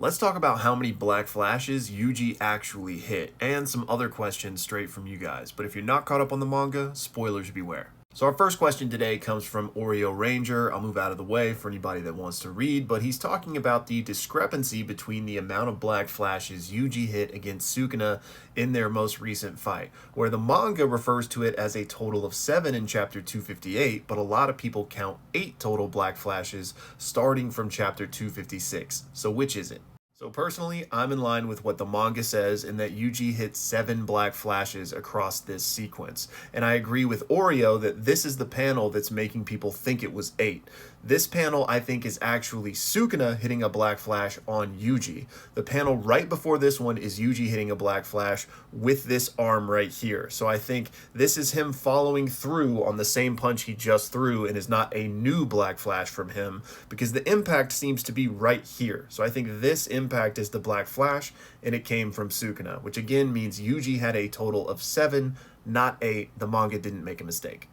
Let's talk about how many black flashes Yuji actually hit, and some other questions straight from you guys. But if you're not caught up on the manga, spoilers beware. So our first question today comes from Oreo Ranger. I'll move out of the way for anybody that wants to read, but he's talking about the discrepancy between the amount of black flashes Yuji hit against Sukuna in their most recent fight, where the manga refers to it as a total of 7 in chapter 258, but a lot of people count 8 total black flashes starting from chapter 256. So which is it? So personally, I'm in line with what the manga says in that Yuji hit 7 black flashes across this sequence. And I agree with Oreo that this is the panel that's making people think it was 8. This panel, I think, is actually Sukuna hitting a black flash on Yuji. The panel right before this one is Yuji hitting a black flash with this arm right here. So I think this is him following through on the same punch he just threw and is not a new black flash from him because the impact seems to be right here. So I think this impact is the black flash and it came from Sukuna, which again means Yuji had a total of 7, not 8. The manga didn't make a mistake.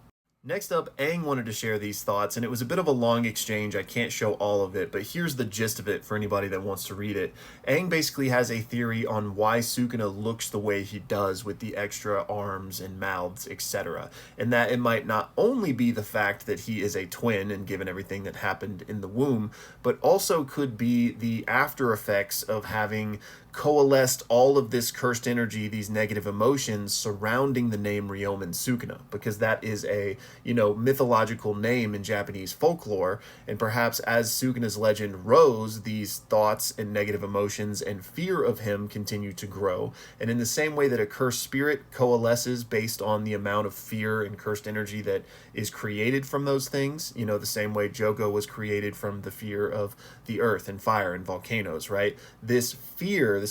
Next up, Aang wanted to share these thoughts, and it was a bit of a long exchange. I can't show all of it, but here's the gist of it for anybody that wants to read it. Aang basically has a theory on why Sukuna looks the way he does with the extra arms and mouths, etc. And that it might not only be the fact that he is a twin, and given everything that happened in the womb, but also could be the after effects of having coalesced all of this cursed energy, these negative emotions surrounding the name Ryomen Sukuna, because that is a, mythological name in Japanese folklore, and perhaps as Sukuna's legend rose, these thoughts and negative emotions and fear of him continue to grow, and in the same way that a cursed spirit coalesces based on the amount of fear and cursed energy that is created from those things, the same way Jogo was created from the fear of the earth and fire and volcanoes, right? This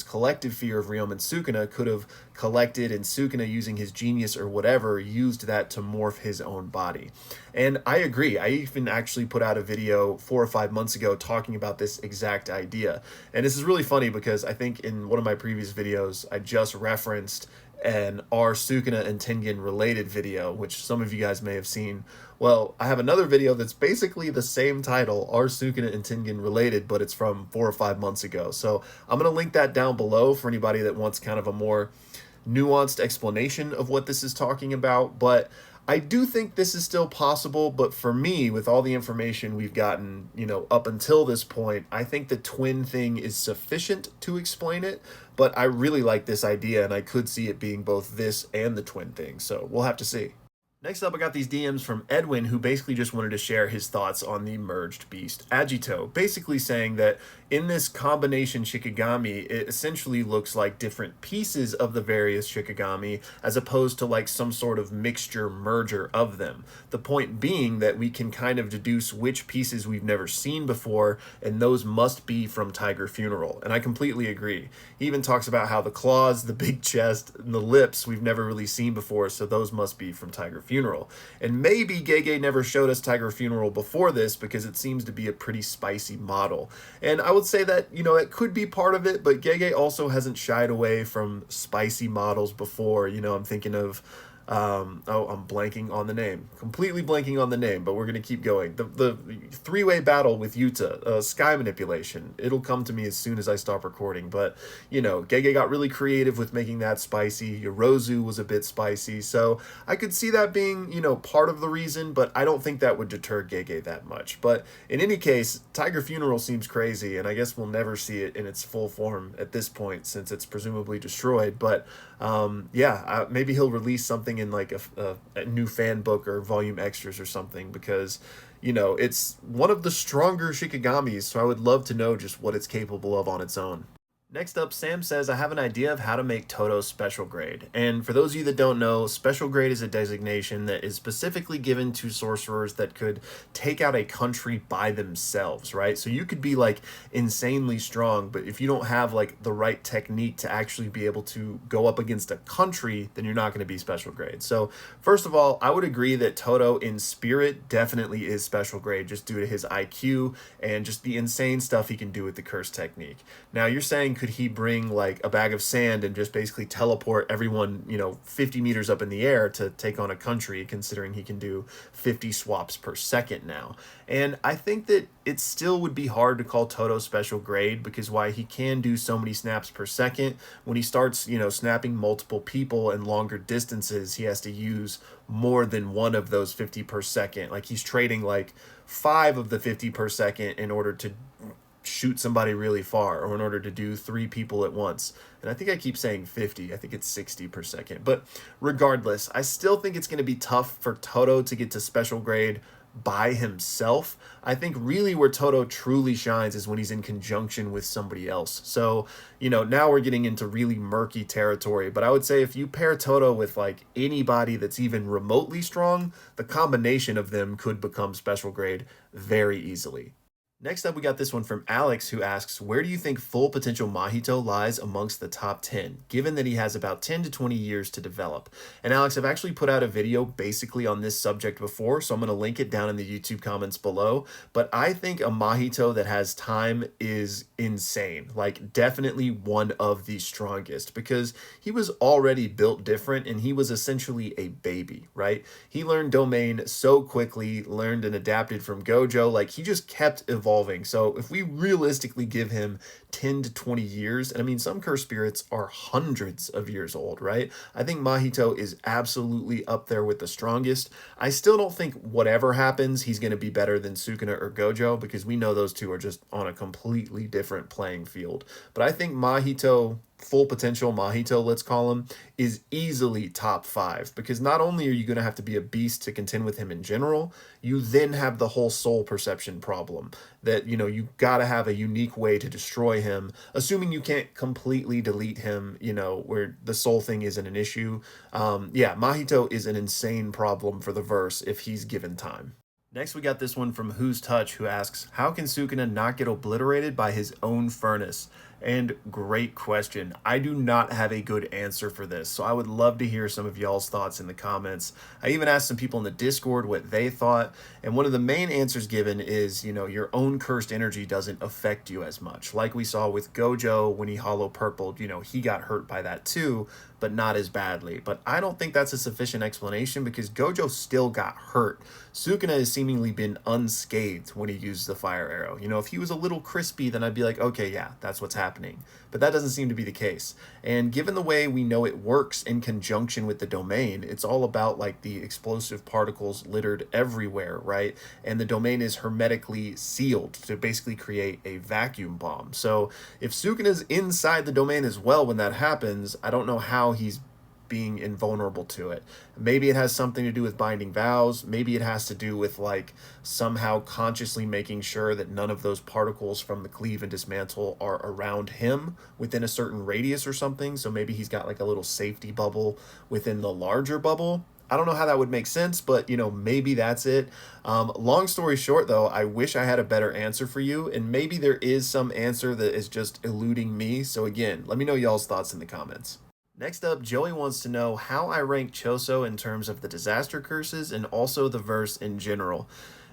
collective fear of Ryomen Sukuna could have collected, and Sukuna, using his genius or whatever, used that to morph his own body. And I agree. I even actually put out a video 4 or 5 months ago talking about this exact idea. And this is really funny because I think in one of my previous videos, I just referenced an R Sukuna and Tengen related video, which some of you guys may have seen. Well, I have another video that's basically the same title, R Sukuna and Tengen related, but it's from 4 or 5 months ago. So I'm going to link that down below for anybody that wants kind of a more nuanced explanation of what this is talking about. But I do think this is still possible, but for me, with all the information we've gotten, up until this point, I think the twin thing is sufficient to explain it, but I really like this idea, and I could see it being both this and the twin thing, so we'll have to see. Next up, I got these DMs from Edwin, who basically just wanted to share his thoughts on the merged beast Agito, basically saying that in this combination Shikigami, it essentially looks like different pieces of the various Shikigami, as opposed to like some sort of mixture merger of them. The point being that we can kind of deduce which pieces we've never seen before, and those must be from Tiger Funeral, and I completely agree. He even talks about how the claws, the big chest, and the lips we've never really seen before, so those must be from Tiger Funeral. And maybe Gege never showed us Tiger Funeral before this because it seems to be a pretty spicy model. And I would say that, it could be part of it, but Gege also hasn't shied away from spicy models before. I'm thinking of I'm blanking on the name, completely blanking on the name, but we're going to keep going. The three-way battle with Yuta, sky manipulation, it'll come to me as soon as I stop recording, but Gege got really creative with making that spicy. Yorozu was a bit spicy, so I could see that being part of the reason, but I don't think that would deter Gege that much. But in any case, Tiger Funeral seems crazy, and I guess we'll never see it in its full form at this point since it's presumably destroyed, but maybe he'll release something in like a new fan book or volume extras or something, because it's one of the stronger Shikigamis, so I would love to know just what it's capable of on its own. Next up, Sam says, I have an idea of how to make Todo special grade. And for those of you that don't know, special grade is a designation that is specifically given to sorcerers that could take out a country by themselves, right? So you could be like insanely strong, but if you don't have like the right technique to actually be able to go up against a country, then you're not going to be special grade. So first of all, I would agree that Todo in spirit definitely is special grade just due to his IQ and just the insane stuff he can do with the curse technique. Now you're saying, could he bring like a bag of sand and just basically teleport everyone, 50 meters up in the air to take on a country, considering he can do 50 swaps per second now. And I think that it still would be hard to call Toto special grade, because why, he can do so many snaps per second. When he starts, snapping multiple people and longer distances, he has to use more than one of those 50 per second. Like he's trading like 5 of the 50 per second in order to shoot somebody really far, or in order to do 3 people at once. And I think I keep saying 50. I think it's 60 per second. But regardless, I still think it's going to be tough for Toto to get to special grade by himself. I think really where Toto truly shines is when he's in conjunction with somebody else. So, now we're getting into really murky territory, but I would say if you pair Toto with like anybody that's even remotely strong, the combination of them could become special grade very easily. Next up, we got this one from Alex, who asks, where do you think full potential Mahito lies amongst the top 10, given that he has about 10 to 20 years to develop? And Alex, I've actually put out a video basically on this subject before, so I'm going to link it down in the YouTube comments below. But I think a Mahito that has time is insane, like definitely one of the strongest, because he was already built different and he was essentially a baby, right? He learned domain so quickly, learned and adapted from gojo, like he just kept evolving. So if we realistically give him 10 to 20 years, and I mean, some cursed spirits are hundreds of years old, right? I think Mahito is absolutely up there with the strongest. I still don't think whatever happens, he's going to be better than Sukuna or Gojo, because we know those two are just on a completely different playing field. But I think Mahito, full potential Mahito, let's call him, is easily top 5, because not only are you going to have to be a beast to contend with him in general, you then have the whole soul perception problem that, you got to have a unique way to destroy him, assuming you can't completely delete him, where the soul thing isn't an issue. Mahito is an insane problem for the verse if he's given time. Next, we got this one from WhosTouch, who asks, how can Sukuna not get obliterated by his own furnace? And great question. I do not have a good answer for this, so I would love to hear some of y'all's thoughts in the comments. I even asked some people in the Discord what they thought, and one of the main answers given is, your own cursed energy doesn't affect you as much. Like we saw with Gojo when he hollow purpled, he got hurt by that too, but not as badly. But I don't think that's a sufficient explanation, because Gojo still got hurt. Sukuna has seemingly been unscathed when he used the fire arrow. If he was a little crispy, then I'd be like, okay, yeah, that's what's happening. But that doesn't seem to be the case. And given the way we know it works in conjunction with the domain, it's all about like the explosive particles littered everywhere, right? And the domain is hermetically sealed to basically create a vacuum bomb. So if Sukuna's inside the domain as well when that happens, I don't know how he's being invulnerable to it. Maybe it has something to do with binding vows. Maybe it has to do with like somehow consciously making sure that none of those particles from the cleave and dismantle are around him within a certain radius or something. So maybe he's got like a little safety bubble within the larger bubble. I don't know how that would make sense, but maybe that's it. Long story short though, I wish I had a better answer for you, and maybe there is some answer that is just eluding me. So again, let me know y'all's thoughts in the comments. Next up, Joey wants to know how I rank Choso in terms of the disaster curses and also the verse in general.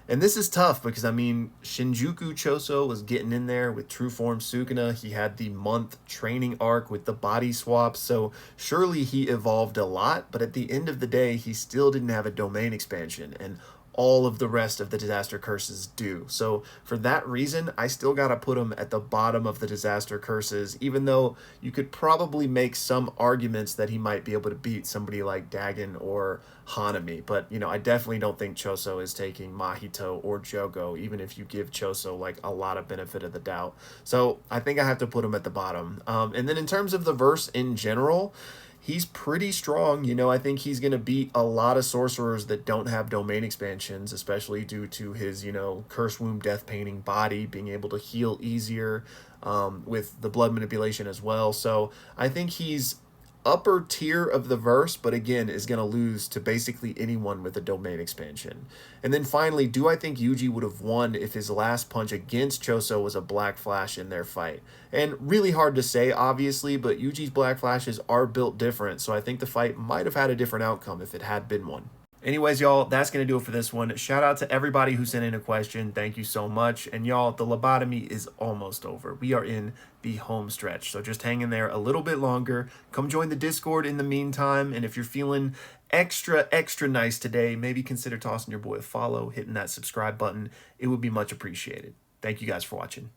And this is tough because, Shinjuku Choso was getting in there with true form Sukuna. He had the month training arc with the body swap, so surely he evolved a lot, but at the end of the day, he still didn't have a domain expansion, and all of the rest of the disaster curses do. So for that reason, I still gotta put him at the bottom of the disaster curses, even though you could probably make some arguments that he might be able to beat somebody like Dagon or Hanami. But, I definitely don't think Choso is taking Mahito or Jogo, even if you give Choso like a lot of benefit of the doubt. So I think I have to put him at the bottom. And then in terms of the verse in general, he's pretty strong. I think he's going to beat a lot of sorcerers that don't have domain expansions, especially due to his, curse wound death painting body, being able to heal easier with the blood manipulation as well. So I think he's upper tier of the verse, but again, is going to lose to basically anyone with a domain expansion. And then finally, do I think Yuji would have won if his last punch against Choso was a Black Flash in their fight? And really hard to say, obviously, but Yuji's Black Flashes are built different, so I think the fight might have had a different outcome if it had been one. Anyways, y'all, that's going to do it for this one. Shout out to everybody who sent in a question. Thank you so much. And y'all, the lobotomy is almost over. We are in the home stretch. So just hang in there a little bit longer. Come join the Discord in the meantime. And if you're feeling extra nice today, maybe consider tossing your boy a follow, hitting that subscribe button. It would be much appreciated. Thank you guys for watching.